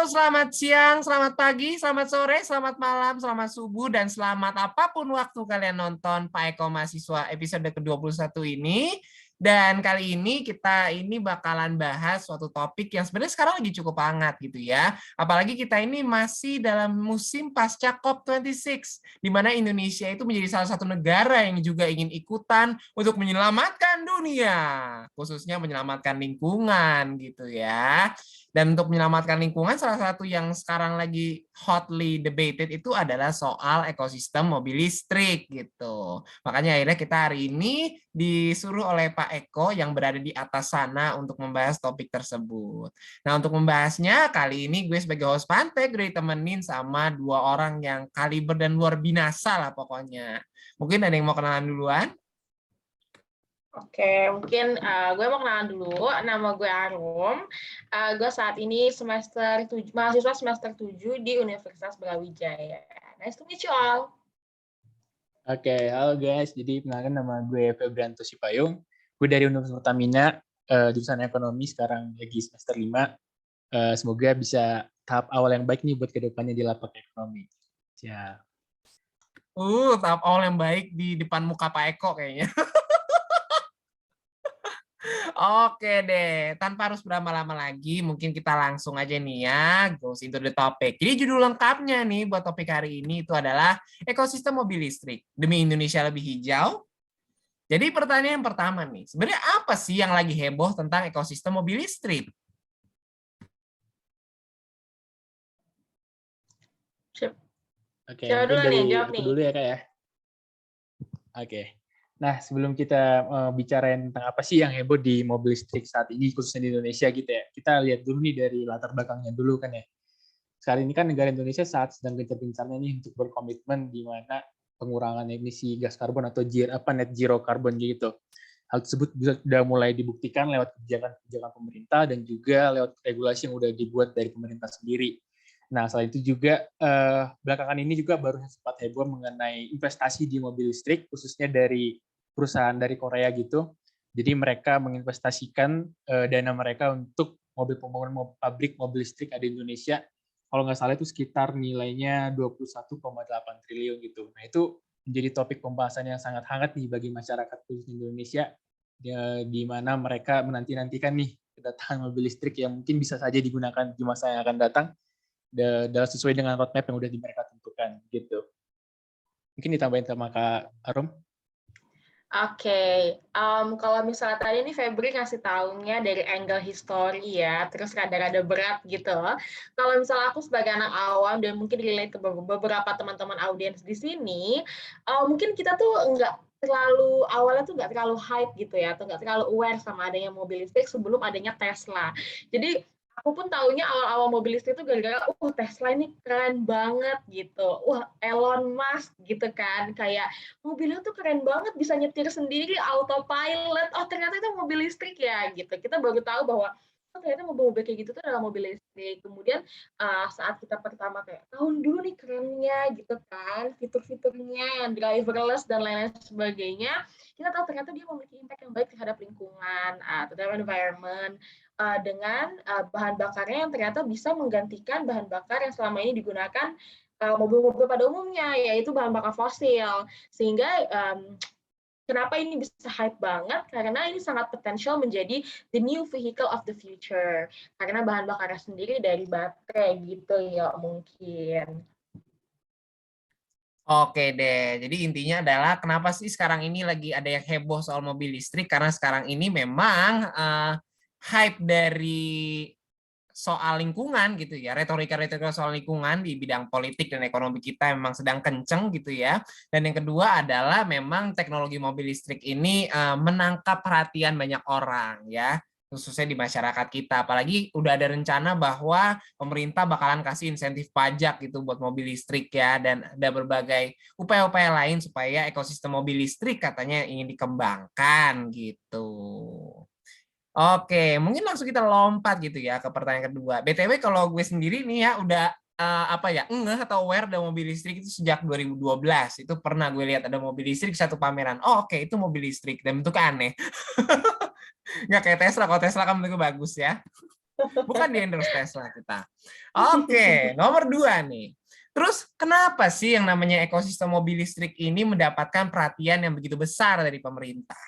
selamat siang, selamat pagi, selamat sore, selamat malam, selamat subuh, dan selamat apapun waktu kalian nonton Pak Eko Mahasiswa episode ke-21 ini. Dan kali ini kita bakalan bahas suatu topik yang sebenarnya sekarang lagi cukup hangat gitu ya. Apalagi kita ini masih dalam musim pasca COP26, di mana Indonesia itu menjadi salah satu negara yang juga ingin ikutan untuk menyelamatkan dunia, khususnya menyelamatkan lingkungan gitu ya. Dan untuk menyelamatkan lingkungan, salah satu yang sekarang lagi hotly debated itu adalah soal ekosistem mobil listrik gitu. Makanya akhirnya kita hari ini disuruh oleh Pak Eko yang berada di atas sana untuk membahas topik tersebut. Nah, untuk membahasnya kali ini gue sebagai host Pantek gue ditemenin sama dua orang yang kaliber dan luar binasa lah pokoknya. Mungkin ada yang mau kenalan duluan? Oke, mungkin gue mau kenalan dulu. Nama gue Arum. Gue saat ini mahasiswa semester 7 di Universitas Brawijaya. Nice to meet you all. Oke, halo guys. Jadi kenalkan nama gue Febrianto Sipayung. Gue dari Universitas Pertamina, jurusan ekonomi, sekarang lagi semester 5. Semoga bisa tahap awal yang baik nih buat kedepannya di lapak ekonomi. Ya. Tahap awal yang baik di depan muka Pak Eko kayaknya. Oke deh, tanpa harus berlama-lama lagi, mungkin kita langsung aja nih ya, goes into the topic. Jadi judul lengkapnya nih buat topik hari ini itu adalah ekosistem mobil listrik demi Indonesia lebih hijau. Jadi pertanyaan yang pertama nih, sebenarnya apa sih yang lagi heboh tentang ekosistem mobil listrik? Oke, mungkin dari aku dulu ya Kak ya. Oke. Nah, sebelum kita bicarain tentang apa sih yang heboh di mobil listrik saat ini, khususnya di Indonesia gitu ya, kita lihat dulu nih dari latar belakangnya dulu kan ya. Sekarang ini kan negara Indonesia saat sedang gencar-gencarnya nih untuk berkomitmen di mana pengurangan emisi gas karbon atau net zero carbon gitu. Hal tersebut sudah mulai dibuktikan lewat kebijakan pemerintah dan juga lewat regulasi yang sudah dibuat dari pemerintah sendiri. Nah, selain itu juga belakangan ini juga baru sempat heboh mengenai investasi di mobil listrik, khususnya dari perusahaan dari Korea gitu. Jadi mereka menginvestasikan dana mereka untuk pembangunan pabrik mobil listrik ada di Indonesia. Kalau nggak salah itu sekitar nilainya 21,8 triliun gitu. Nah, itu menjadi topik pembahasan yang sangat hangat nih bagi masyarakat khusus Indonesia, di mana mereka menanti-nantikan nih kedatangan mobil listrik yang mungkin bisa saja digunakan di masa yang akan datang, sesuai dengan roadmap yang udah mereka tentukan gitu. Mungkin ditambahin sama Kak Arum. Oke, kalau misalnya tadi nih Febri ngasih taunya dari angle history ya, terus rada-rada berat gitu. Kalau misalnya aku sebagai anak awam dan mungkin relate ke beberapa teman-teman audiens di sini, mungkin kita tuh awalnya tuh nggak terlalu hype gitu ya, atau nggak terlalu aware sama adanya mobil listrik sebelum adanya Tesla. Jadi aku pun taunya awal-awal mobil listrik itu gara-gara Tesla ini keren banget gitu. Elon Musk gitu kan. Kayak mobilnya tuh keren banget, bisa nyetir sendiri, autopilot. Ternyata itu mobil listrik ya gitu. Kita baru tahu bahwa ternyata mobil-mobil kayak gitu tuh adalah mobil listrik. Kemudian saat kita pertama kayak tahun dulu nih kerennya gitu kan, fitur-fiturnya yang driverless dan lain-lain sebagainya, kita tahu ternyata dia memiliki impact yang baik terhadap lingkungan, terhadap environment, dengan bahan bakarnya yang ternyata bisa menggantikan bahan bakar yang selama ini digunakan mobil-mobil pada umumnya, yaitu bahan bakar fosil. Sehingga kenapa ini bisa hype banget? Karena ini sangat potensial menjadi the new vehicle of the future. Karena bahan bakarnya sendiri dari baterai gitu ya mungkin. Oke deh, jadi intinya adalah kenapa sih sekarang ini lagi ada yang heboh soal mobil listrik, karena sekarang ini memang hype dari soal lingkungan gitu ya, retorika soal lingkungan di bidang politik dan ekonomi kita memang sedang kenceng gitu ya. Dan yang kedua adalah memang teknologi mobil listrik ini menangkap perhatian banyak orang ya, khususnya di masyarakat kita. Apalagi udah ada rencana bahwa pemerintah bakalan kasih insentif pajak gitu buat mobil listrik ya, dan ada berbagai upaya-upaya lain supaya ekosistem mobil listrik katanya ingin dikembangkan gitu. Oke, mungkin langsung kita lompat gitu ya ke pertanyaan kedua. BTW kalau gue sendiri nih ya udah ngeh atau aware ada mobil listrik itu sejak 2012. Itu pernah gue lihat ada mobil listrik satu pameran. Oke, itu mobil listrik dan bentuknya aneh. Nggak kayak Tesla. Kalau Tesla kan bentuknya bagus ya. Bukan di endorse Tesla kita. Oke, nomor 2 nih. Terus kenapa sih yang namanya ekosistem mobil listrik ini mendapatkan perhatian yang begitu besar dari pemerintah?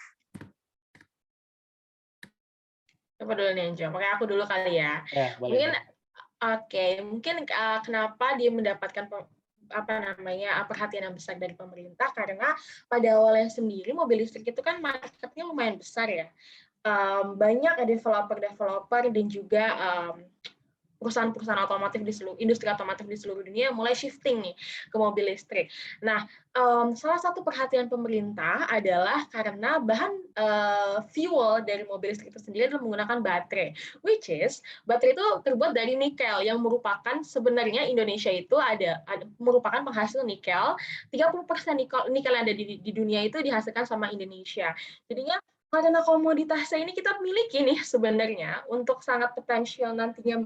Coba dulu nih, Jo. Pakai aku dulu kali ya. Ya, boleh. Mungkin mungkin kenapa dia mendapatkan perhatian yang besar dari pemerintah, karena pada awalnya sendiri mobil listrik itu kan marketnya lumayan besar ya. Banyak developer dan juga perusahaan-perusahaan otomotif di seluruh industri otomotif di seluruh dunia mulai shifting nih ke mobil listrik. Nah, salah satu perhatian pemerintah adalah karena bahan fuel dari mobil listrik itu sendiri adalah menggunakan baterai, which is baterai itu terbuat dari nikel yang merupakan sebenarnya Indonesia itu merupakan penghasil nikel. 30% nikel yang ada di dunia itu dihasilkan sama Indonesia. Jadinya karena komoditasnya ini kita miliki nih sebenarnya untuk sangat potensial nantinya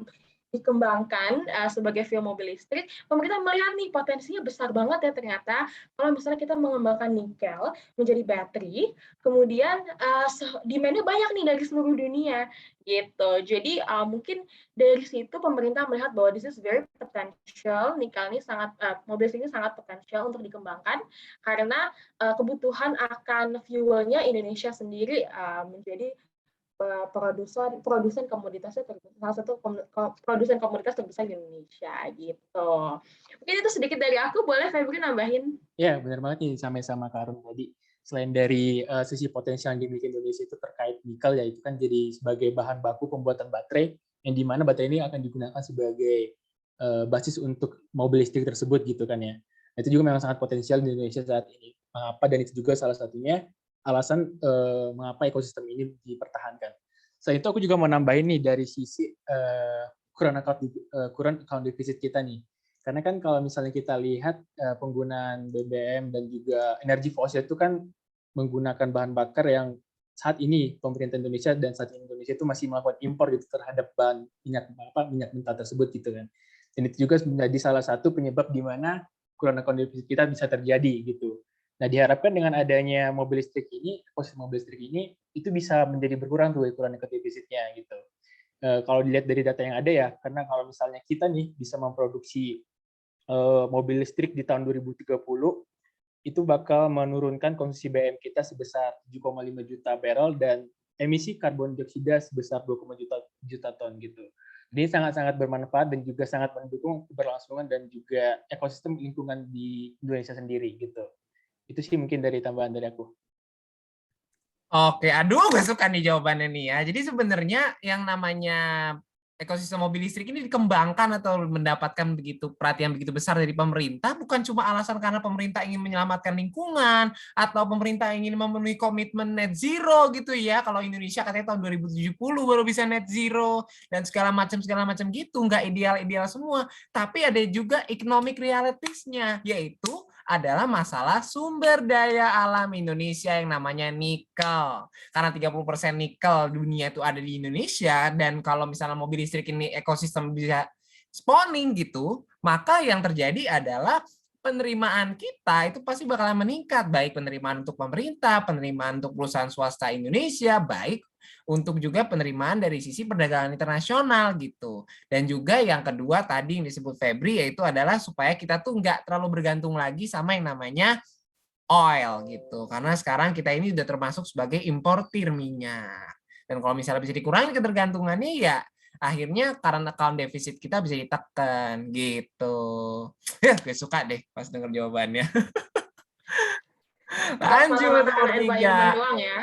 dikembangkan sebagai fuel mobil listrik, pemerintah melihat nih potensinya besar banget ya ternyata kalau misalnya kita mengembangkan nikel menjadi baterai, kemudian demand-nya banyak nih dari seluruh dunia gitu. Jadi mungkin dari situ pemerintah melihat bahwa this is very potential, nikel ini mobil listrik ini sangat potensial untuk dikembangkan karena kebutuhan akan fuelnya Indonesia sendiri menjadi produsen komoditasnya salah satu produsen komoditas terbesar di Indonesia gitu. Mungkin itu sedikit dari aku, boleh Febri nambahin? Ya, benar banget nih sama Karun tadi. Selain dari sisi potensial yang dimiliki Indonesia itu terkait nikel, ya itu kan jadi sebagai bahan baku pembuatan baterai, yang di mana baterai ini akan digunakan sebagai basis untuk mobil listrik tersebut gitu kan ya. Itu juga memang sangat potensial di Indonesia saat ini. Dan itu juga salah satunya alasan mengapa ekosistem ini dipertahankan. Selain itu aku juga mau nambahin nih dari sisi current account deficit kita nih. Karena kan kalau misalnya kita lihat penggunaan BBM dan juga energi fosil itu kan menggunakan bahan bakar yang saat ini pemerintah Indonesia dan saat ini Indonesia itu masih melakukan impor gitu terhadap bahan minyak mentah tersebut gitu kan. Dan itu juga menjadi salah satu penyebab di mana current account deficit kita bisa terjadi gitu. Nah, diharapkan dengan adanya mobil listrik ini, ekosistem mobil listrik ini, itu bisa menjadi berkurang tuh current account deficit-nya gitu. Kalau dilihat dari data yang ada ya, karena kalau misalnya kita nih bisa memproduksi mobil listrik di tahun 2030, itu bakal menurunkan konsumsi BBM kita sebesar 7,5 juta barrel dan emisi karbon dioksida sebesar 2,1 juta ton gitu. Ini sangat-sangat bermanfaat dan juga sangat mendukung keberlangsungan dan juga ekosistem lingkungan di Indonesia sendiri gitu. Itu sih mungkin dari tambahan dari aku. Oke, aduh, gue suka nih jawabannya nih ya. Jadi sebenarnya yang namanya ekosistem mobil listrik ini dikembangkan atau mendapatkan perhatian begitu besar dari pemerintah bukan cuma alasan karena pemerintah ingin menyelamatkan lingkungan atau pemerintah ingin memenuhi komitmen net zero gitu ya. Kalau Indonesia katanya tahun 2070 baru bisa net zero dan segala macam gitu, nggak ideal semua. Tapi ada juga economic realities-nya, yaitu adalah masalah sumber daya alam Indonesia yang namanya nikel. Karena 30% nikel dunia itu ada di Indonesia, dan kalau misalnya mobil listrik ini ekosistem bisa spawning gitu, maka yang terjadi adalah penerimaan kita itu pasti bakalan meningkat, baik penerimaan untuk pemerintah, penerimaan untuk perusahaan swasta Indonesia, baik untuk juga penerimaan dari sisi perdagangan internasional gitu. Dan juga yang kedua tadi yang disebut Febri, yaitu adalah supaya kita tuh nggak terlalu bergantung lagi sama yang namanya oil gitu. Karena sekarang kita ini sudah termasuk sebagai importir minyak. Dan kalau misalnya bisa dikurangi ketergantungannya, ya akhirnya karena account defisit kita bisa ditekan gitu. Ya, gue suka deh pas denger jawabannya. Lanjut nomor 3. Doang ya.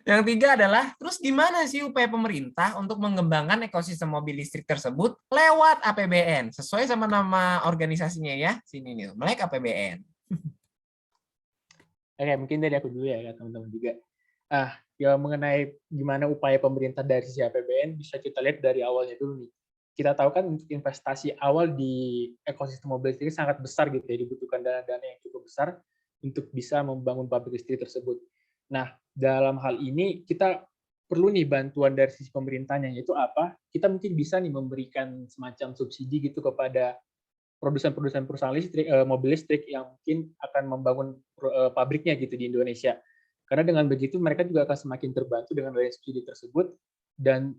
Yang 3 adalah, terus gimana sih upaya pemerintah untuk mengembangkan ekosistem mobil listrik tersebut lewat APBN? Sesuai sama nama organisasinya ya, sini nih, Melek APBN. Oke, mungkin dari aku dulu ya teman-teman juga. Ya mengenai gimana upaya pemerintah dari sisi APBN, bisa kita lihat dari awalnya dulu nih. Kita tahu kan untuk investasi awal di ekosistem mobil listrik sangat besar gitu ya, dibutuhkan dana-dana yang cukup besar untuk bisa membangun pabrik listrik tersebut. Nah, dalam hal ini kita perlu nih bantuan dari sisi pemerintahnya, yaitu apa? Kita mungkin bisa nih memberikan semacam subsidi gitu kepada produsen-produsen perusahaan listrik, mobil listrik yang mungkin akan membangun pabriknya gitu di Indonesia. Karena dengan begitu mereka juga akan semakin terbantu dengan subsidi tersebut, dan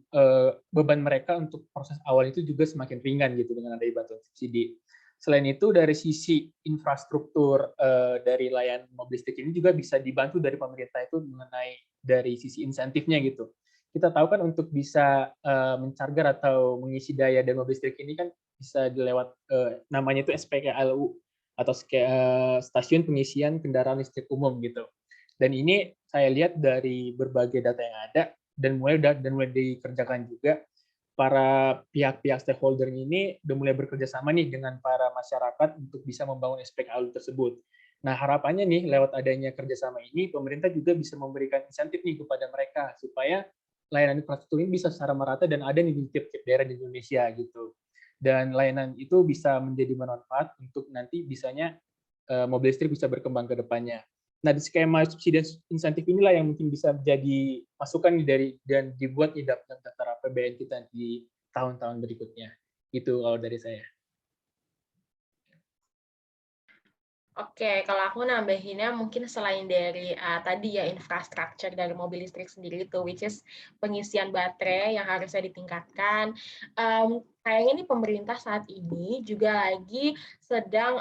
beban mereka untuk proses awal itu juga semakin ringan gitu dengan adanya bantuan subsidi. Selain itu dari sisi infrastruktur dari layanan mobil listrik ini juga bisa dibantu dari pemerintah itu mengenai dari sisi insentifnya gitu. Kita tahu kan untuk bisa mencarger atau mengisi daya dari mobil listrik ini kan bisa dilewat namanya itu SPKLU atau stasiun pengisian kendaraan listrik umum gitu. Dan ini saya lihat dari berbagai data yang ada dan mulai dikerjakan juga, para pihak-pihak stakeholder ini udah mulai bekerja sama nih dengan para masyarakat untuk bisa membangun SPKLU tersebut. Nah, harapannya nih lewat adanya kerjasama ini, pemerintah juga bisa memberikan insentif nih kepada mereka supaya layanan infrastruktur ini bisa secara merata dan ada nih di tiap-tiap daerah di Indonesia gitu. Dan layanan itu bisa menjadi bermanfaat untuk nanti bisanya mobil listrik bisa berkembang ke depannya. Nah, di skema subsidi dan insentif inilah yang mungkin bisa menjadi masukan dari dan dibuat di daftar APBN kita di tahun-tahun berikutnya. Itu kalau dari saya. Oke, kalau aku nambahinnya mungkin selain dari tadi ya infrastruktur dari mobil listrik sendiri itu, which is pengisian baterai yang harusnya ditingkatkan. Kayaknya nih pemerintah saat ini juga lagi sedang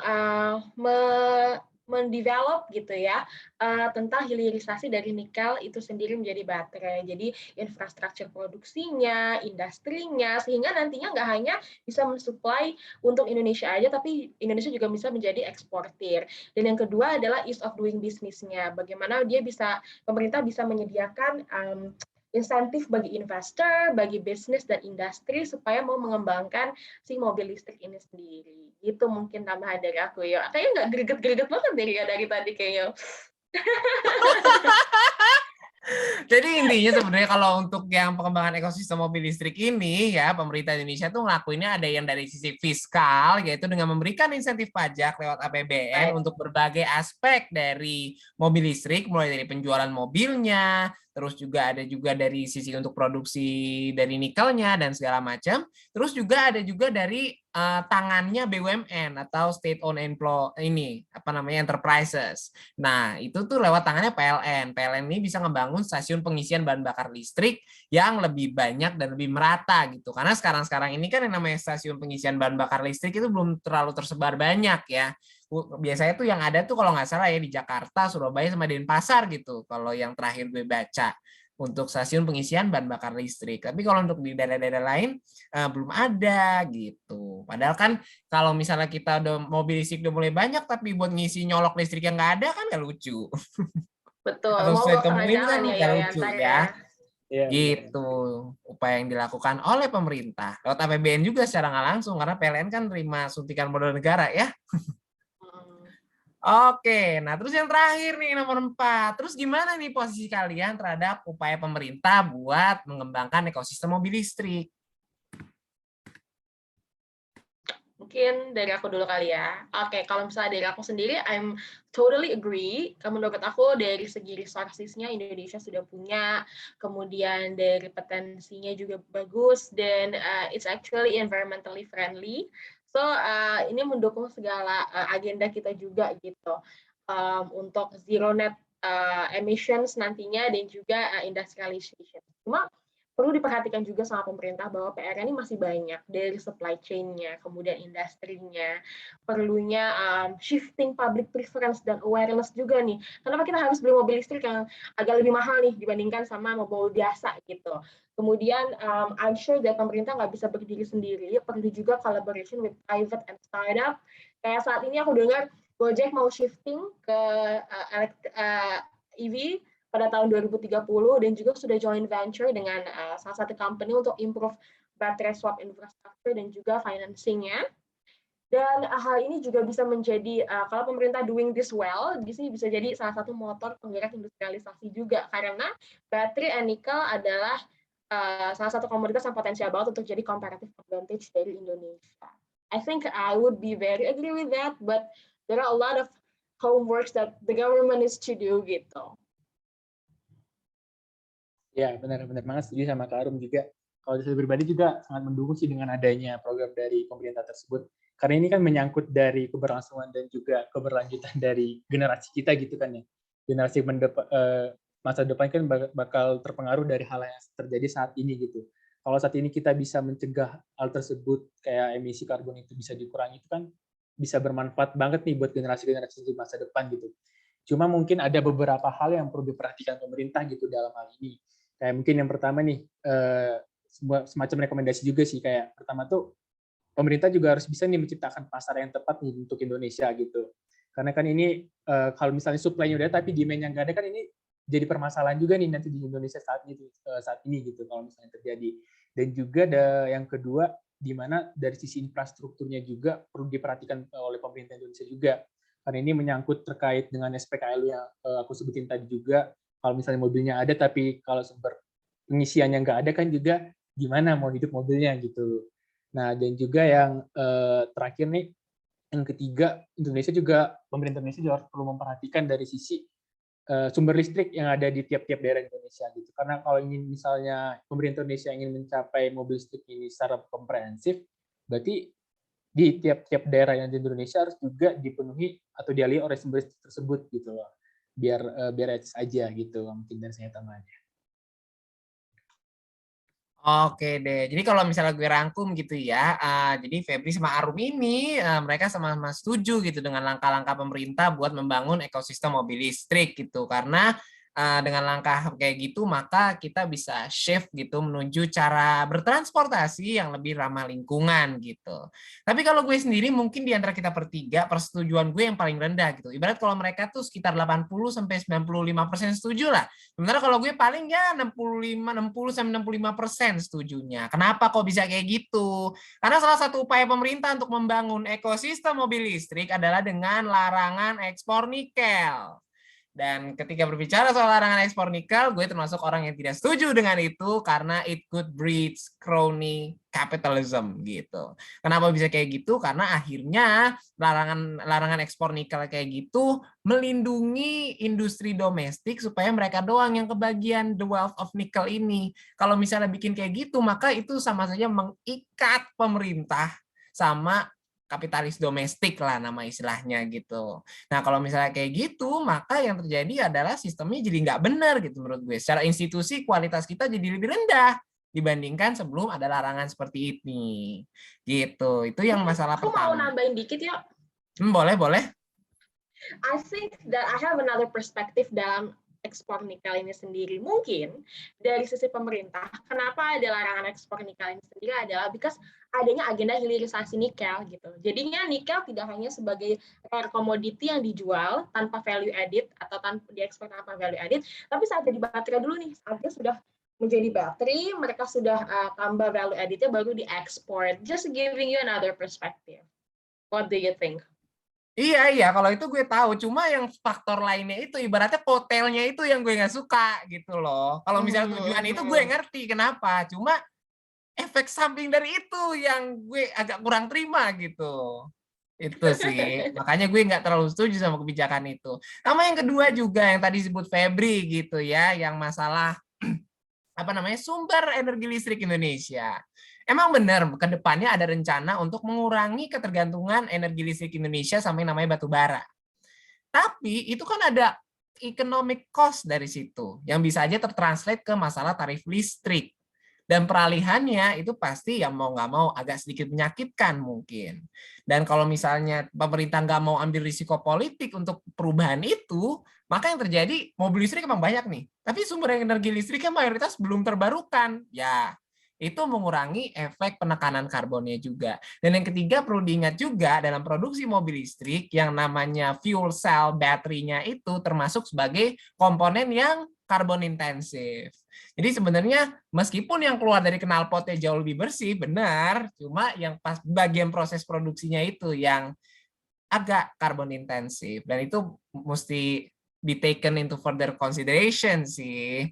mendevelop gitu ya tentang hilirisasi dari nikel itu sendiri menjadi baterai. Jadi infrastruktur produksinya, industrinya, sehingga nantinya nggak hanya bisa mensuplai untuk Indonesia aja, tapi Indonesia juga bisa menjadi eksportir. Dan yang kedua adalah ease of doing business-nya. Bagaimana pemerintah bisa menyediakan insentif bagi investor, bagi bisnis dan industri supaya mau mengembangkan si mobil listrik ini sendiri. Itu mungkin tambahan dari aku ya. Kayaknya nggak greget-greget banget dari tadi kayaknya. Jadi intinya sebenarnya kalau untuk yang pengembangan ekosistem mobil listrik ini ya pemerintah Indonesia tuh ngelakuinnya ada yang dari sisi fiskal yaitu dengan memberikan insentif pajak lewat APBN untuk berbagai aspek dari mobil listrik mulai dari penjualan mobilnya, terus juga ada juga dari sisi untuk produksi dari nikelnya dan segala macam. Terus juga ada juga dari tangannya BUMN atau state owned enterprises. Nah, itu tuh lewat tangannya PLN. PLN ini bisa ngebangun stasiun pengisian bahan bakar listrik yang lebih banyak dan lebih merata gitu. Karena sekarang ini kan yang namanya stasiun pengisian bahan bakar listrik itu belum terlalu tersebar banyak ya. Biasanya tuh yang ada tuh kalau nggak salah ya di Jakarta, Surabaya, sama Denpasar gitu. Kalau yang terakhir gue baca untuk stasiun pengisian bahan bakar listrik. Tapi kalau untuk di daerah-daerah lain belum ada gitu. Padahal kan kalau misalnya kita udah mobil listrik udah mulai banyak, tapi buat ngisi nyolok listrik yang nggak ada kan nggak lucu. Betul, Atau mau sesuai bawa setengah temuin kan jalan ya nggak Yoyan, lucu ntar ya. Ya, Gitu upaya yang dilakukan oleh pemerintah. Lewat APBN juga secara nggak langsung, karena PLN kan terima suntikan modal negara ya. Oke, nah terus yang terakhir nih nomor 4. Terus gimana nih posisi kalian terhadap upaya pemerintah buat mengembangkan ekosistem mobil listrik? Mungkin dari aku dulu kali ya. Oke, kalau misalnya dari aku sendiri, I'm totally agree. Menurut aku dari segi resources-nya Indonesia sudah punya, kemudian dari potensinya juga bagus, dan it's actually environmentally friendly. So, ini mendukung segala agenda kita juga gitu. Untuk zero net emissions nantinya dan juga industrialization. Cuma perlu diperhatikan juga sama pemerintah bahwa PR ini masih banyak dari supply chain-nya, kemudian industrinya, perlunya shifting public preference dan awareness juga nih. Kenapa kita harus beli mobil listrik yang agak lebih mahal nih dibandingkan sama mobil biasa gitu. Kemudian I'm sure that pemerintah nggak bisa berdiri sendiri, perlu juga collaboration with private and startup. Kayak saat ini aku dengar Gojek mau shifting ke EV pada tahun 2030 dan juga sudah joint venture dengan salah satu company untuk improve baterai swap infrastructure dan juga financing-nya. Dan hal ini juga bisa menjadi, kalau pemerintah doing this well, di sini bisa jadi salah satu motor penggerak industrialisasi juga, karena baterai and nickel adalah salah satu komoditas yang potensial banget untuk jadi comparative advantage dari Indonesia. I think I would be very agree with that, but there are a lot of homeworks that the government is to do gitu. Ya, benar-benar banget setuju sama Kak Arum juga. Kalau dari saya pribadi juga sangat mendukung sih dengan adanya program dari pemerintah tersebut. Karena ini kan menyangkut dari keberlangsungan dan juga keberlanjutan dari generasi kita gitu kan ya. Generasi masa depan kan bakal terpengaruh dari hal yang terjadi saat ini gitu. Kalau saat ini kita bisa mencegah hal tersebut, kayak emisi karbon itu bisa dikurangi, itu kan bisa bermanfaat banget nih buat generasi-generasi di masa depan gitu. Cuma mungkin ada beberapa hal yang perlu diperhatikan pemerintah gitu dalam hal ini. Kayak mungkin yang pertama nih, semacam rekomendasi juga sih, kayak pertama tuh pemerintah juga harus bisa nih menciptakan pasar yang tepat nih untuk Indonesia gitu. Karena kan ini kalau misalnya supply-nya udah tapi demand-nya nggak ada, kan ini jadi permasalahan juga nih nanti di Indonesia saat ini gitu kalau misalnya terjadi. Dan juga ada yang kedua, di mana dari sisi infrastrukturnya juga perlu diperhatikan oleh pemerintah Indonesia juga. Karena ini menyangkut terkait dengan SPKLU yang aku sebutin tadi juga. Kalau misalnya mobilnya ada tapi kalau sumber pengisiannya nggak ada, kan juga gimana mau hidup mobilnya gitu. Nah, dan juga yang terakhir nih, yang ketiga, pemerintah Indonesia juga harus perlu memperhatikan dari sisi sumber listrik yang ada di tiap-tiap daerah Indonesia gitu. Karena kalau ingin misalnya pemerintah Indonesia ingin mencapai mobil listrik ini secara komprehensif, berarti di tiap-tiap daerah yang di Indonesia harus juga dipenuhi atau dialiri oleh sumber listrik tersebut gitu loh. Biar etis aja gitu, mungkin dari saya tambahannya. Oke deh, jadi kalau misalnya gue rangkum gitu ya, jadi Febri sama Arum ini mereka sama-sama setuju gitu dengan langkah-langkah pemerintah buat membangun ekosistem mobil listrik gitu, karena dengan langkah kayak gitu maka kita bisa shift gitu menuju cara bertransportasi yang lebih ramah lingkungan gitu. Tapi kalau gue sendiri mungkin di antara kita bertiga persetujuan gue yang paling rendah gitu. Ibarat kalau mereka tuh sekitar 80-95% setuju lah. Sementara kalau gue paling ya 60-65% setujunya. Kenapa kok bisa kayak gitu? Karena salah satu upaya pemerintah untuk membangun ekosistem mobil listrik adalah dengan larangan ekspor nikel. Dan ketika berbicara soal larangan ekspor nikel, gue termasuk orang yang tidak setuju dengan itu karena it could breed crony capitalism gitu. Kenapa bisa kayak gitu? Karena akhirnya larangan ekspor nikel kayak gitu melindungi industri domestik supaya mereka doang yang kebagian the wealth of nickel ini. Kalau misalnya bikin kayak gitu, maka itu sama saja mengikat pemerintah sama kapitalis domestik lah nama istilahnya gitu. Nah kalau misalnya kayak gitu, maka yang terjadi adalah sistemnya jadi nggak benar gitu menurut gue. Secara institusi kualitas kita jadi lebih rendah dibandingkan sebelum ada larangan seperti ini. Gitu. Itu yang masalah Aku mau pertama. nambahin dikit ya. Boleh, boleh. I think that I have another perspective dalam ekspor nikel ini sendiri. Mungkin dari sisi pemerintah, kenapa ada larangan ekspor nikel ini sendiri adalah because adanya agenda hilirisasi nikel gitu. Jadinya nikel tidak hanya sebagai rare commodity yang dijual tanpa value added atau tanpa diekspor tanpa value added, tapi saat jadi baterai dulu nih, saatnya sudah menjadi bateri, mereka sudah tambah value added-nya baru diekspor. Just giving you another perspective. What do you think? Iya, kalau itu gue tahu. Cuma yang faktor lainnya itu ibaratnya kotelnya itu yang gue nggak suka gitu loh. Kalau misalnya tujuan itu gue ngerti kenapa. Cuma efek samping dari itu yang gue agak kurang terima gitu. Itu sih. Makanya gue nggak terlalu setuju sama kebijakan itu. Sama yang kedua juga yang tadi disebut Febri gitu ya, yang masalah sumber energi listrik Indonesia. Emang benar ke depannya ada rencana untuk mengurangi ketergantungan energi listrik Indonesia sama yang namanya batu bara. Tapi itu kan ada economic cost dari situ yang bisa aja tertranslate ke masalah tarif listrik. Dan peralihannya itu pasti yang mau nggak mau agak sedikit menyakitkan mungkin. Dan kalau misalnya pemerintah nggak mau ambil risiko politik untuk perubahan itu, maka yang terjadi mobil listrik emang banyak nih. Tapi sumber energi listriknya mayoritas belum terbarukan. Ya, itu mengurangi efek penekanan karbonnya juga. Dan yang ketiga perlu diingat juga dalam produksi mobil listrik yang namanya fuel cell baterainya itu termasuk sebagai komponen yang karbon intensif. Jadi sebenarnya meskipun yang keluar dari knalpotnya jauh lebih bersih, benar, cuma yang pas bagian proses produksinya itu yang agak karbon intensif dan itu mesti be taken into further consideration sih.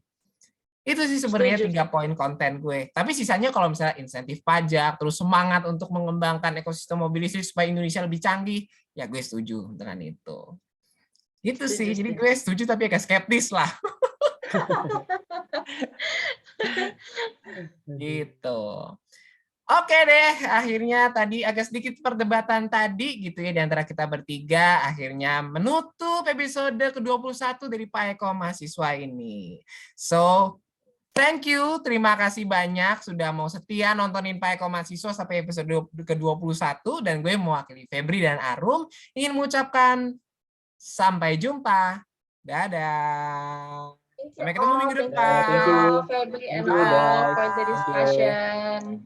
Itu sih sebenarnya 3 poin konten gue. Tapi sisanya kalau misalnya insentif pajak, terus semangat untuk mengembangkan ekosistem mobil listrik supaya Indonesia lebih canggih, ya gue setuju dengan itu. Gitu sih. Jadi gue setuju tapi agak skeptis lah. Gitu. Oke deh, akhirnya tadi agak sedikit perdebatan tadi gitu ya di antara kita bertiga, akhirnya menutup episode ke-21 dari Pak Eko Mahasiswa ini. So, thank you, terima kasih banyak sudah mau setia nontonin Pak Eko Mahasiswa sampai episode ke-21, dan gue mewakili Febri dan Arum ingin mengucapkan sampai jumpa. Dadah. Sampai ketemu minggu Thank you depan. all, Febri Thank and you all guys. for the Thank you. discussion.